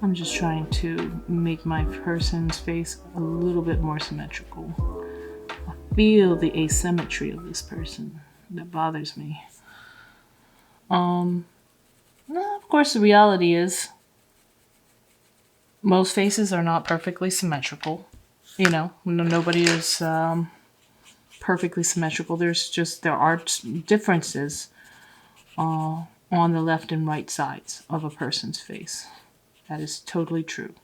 I'm just trying to make my person's face a little bit more symmetrical. I feel the asymmetry of this person. That bothers me. Of course, the reality is most faces are not perfectly symmetrical. You know, nobody is perfectly symmetrical. There are differences on the left and right sides of a person's face. That is totally true.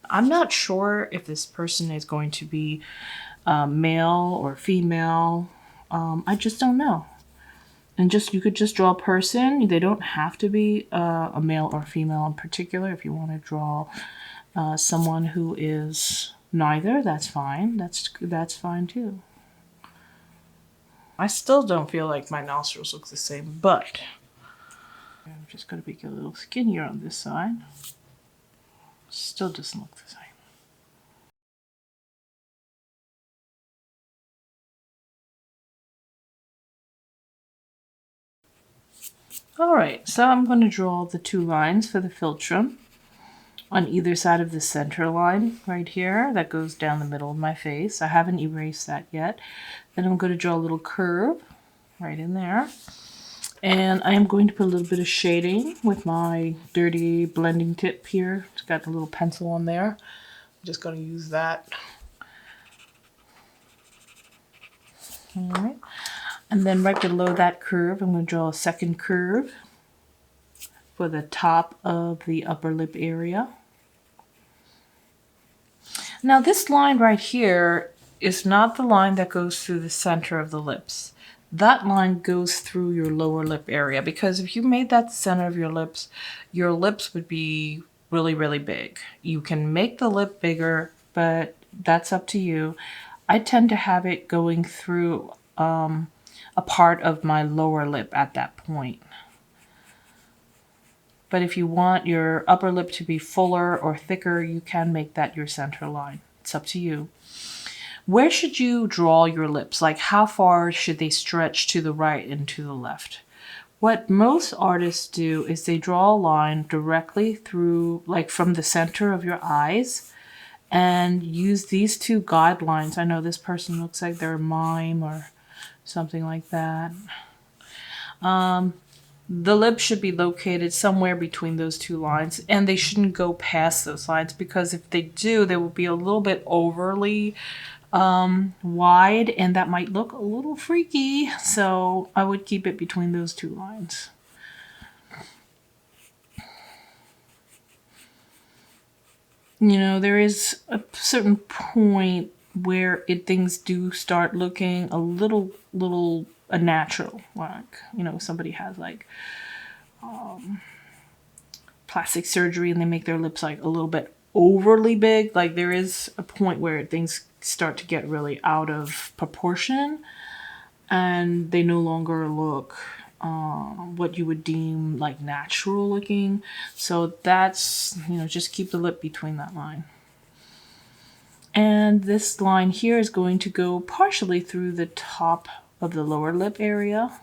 I'm not sure if this person is going to be male or female. I just don't know. And you could just draw a person. They don't have to be a male or female in particular. If you want to draw someone who is neither, that's fine. That's fine too. I still don't feel like my nostrils look the same, but I'm just going to make it a little skinnier on this side. Still doesn't look the same. Alright, so I'm going to draw the two lines for the philtrum on either side of the center line right here that goes down the middle of my face. I haven't erased that yet. Then I'm going to draw a little curve right in there. And I am going to put a little bit of shading with my dirty blending tip here. It's got a little pencil on there. I'm just going to use that. Alright. And then right below that curve, I'm going to draw a second curve for the top of the upper lip area. Now this line right here is not the line that goes through the center of the lips. That line goes through your lower lip area, because if you made that the center of your lips would be really, really big. You can make the lip bigger, but that's up to you. I tend to have it going through a part of my lower lip at that point. But if you want your upper lip to be fuller or thicker, you can make that your center line. It's up to you. Where should you draw your lips? Like, how far should they stretch to the right and to the left? What most artists do is they draw a line directly through, like from the center of your eyes, and use these two guidelines. I know this person looks like they're a mime or something like that. The lips should be located somewhere between those two lines, and they shouldn't go past those lines, because if they do, they will be a little bit overly wide, and that might look a little freaky. So I would keep it between those two lines. You know, there is a certain point where things do start looking a little unnatural. Like, you know, somebody has like plastic surgery and they make their lips like a little bit overly big. Like, there is a point where things start to get really out of proportion and they no longer look what you would deem like natural looking. So that's, you know, just keep the lip between that line. And this line here is going to go partially through the top of the lower lip area.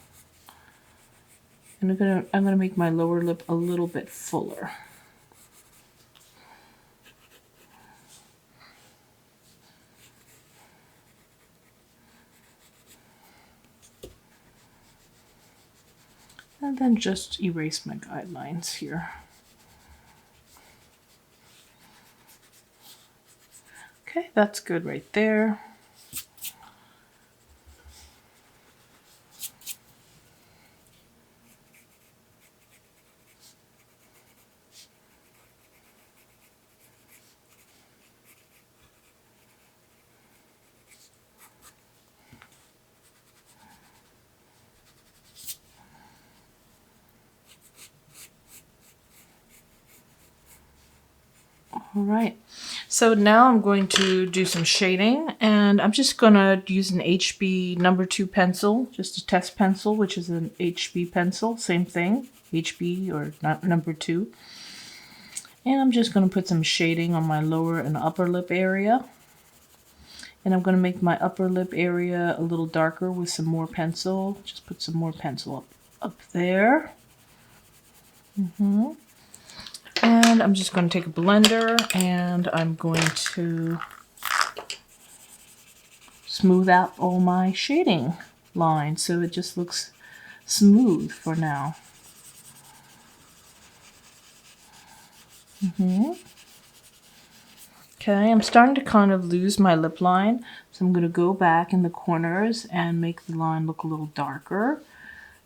And I'm gonna make my lower lip a little bit fuller. And then just erase my guidelines here. Okay, that's good right there. All right, so now I'm going to do some shading, and I'm just gonna use an HB number 2 pencil, just a test pencil, which is an HB pencil, same thing, HB or not number 2. And I'm just gonna put some shading on my lower and upper lip area. And I'm gonna make my upper lip area a little darker with some more pencil. Just put some more pencil up there. And I'm just going to take a blender and I'm going to smooth out all my shading lines so it just looks smooth for now. Okay, I'm starting to kind of lose my lip line, so I'm going to go back in the corners and make the line look a little darker.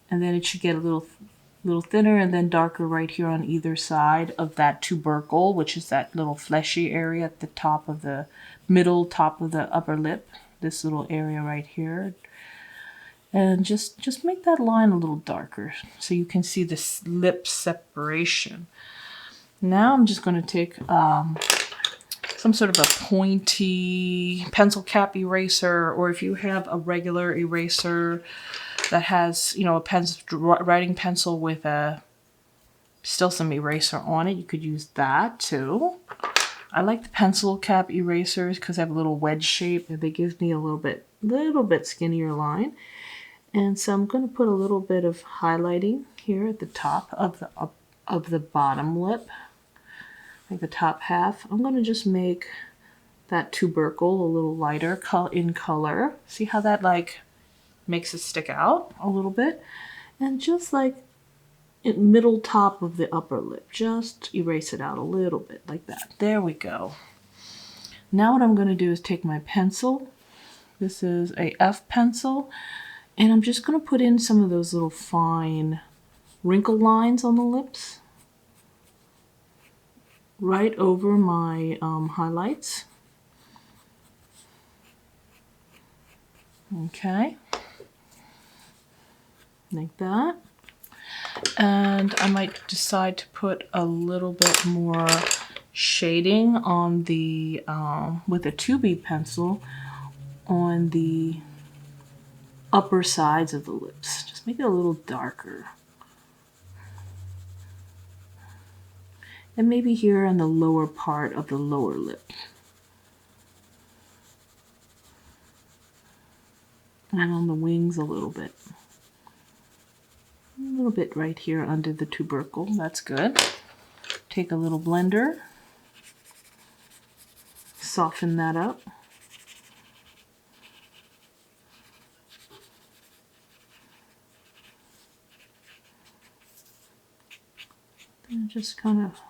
And then it should get a little thinner and then darker right here on either side of that tubercle, which is that little fleshy area at the top of the top of the upper lip. This little area right here. And just make that line a little darker so you can see this lip separation. Now I'm just going to take some sort of a pointy pencil cap eraser, or if you have a regular eraser that has, you know, a writing pencil with still some eraser on it, you could use that too. I like the pencil cap erasers because they have a little wedge shape and they give me a little bit skinnier line. And so I'm going to put a little bit of highlighting here at the top of the bottom lip, like the top half. I'm going to just make that tubercle a little lighter in color. See how that like makes it stick out a little bit? And just like in middle top of the upper lip, just erase it out a little bit like that. There we go. Now what I'm going to do is take my pencil. This is a F pencil. And I'm just going to put in some of those little fine wrinkle lines on the lips right over my highlights. Okay, like that. And I might decide to put a little bit more shading on the, with a 2B pencil on the upper sides of the lips. Just make it a little darker. And maybe here on the lower part of the lower lip. And on the wings a little bit. A little bit right here under the tubercle. That's good. Take a little blender. Soften that up. And just kind of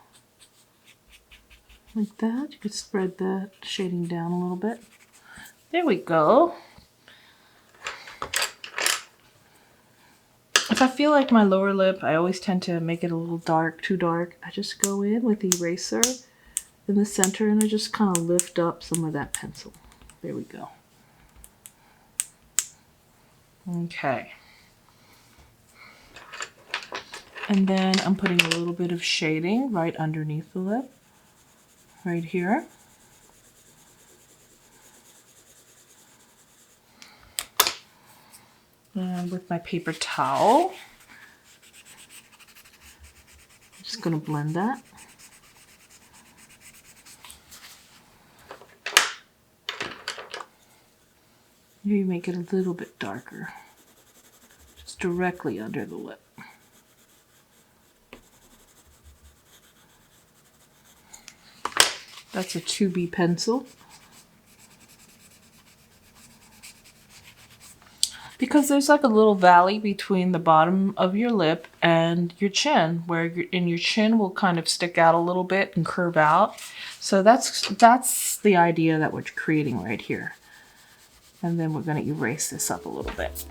like that. You could spread the shading down a little bit. There we go. If I feel like my lower lip, I always tend to make it a little dark, too dark. I just go in with the eraser in the center and I just kind of lift up some of that pencil. There we go. Okay. And then I'm putting a little bit of shading right underneath the lip, right here. And with my paper towel, I'm just going to blend that. Here you make it a little bit darker, just directly under the lip. That's a 2B pencil. Because there's like a little valley between the bottom of your lip and your chin, where your chin will kind of stick out a little bit and curve out. So that's the idea that we're creating right here. And then we're going to erase this up a little bit.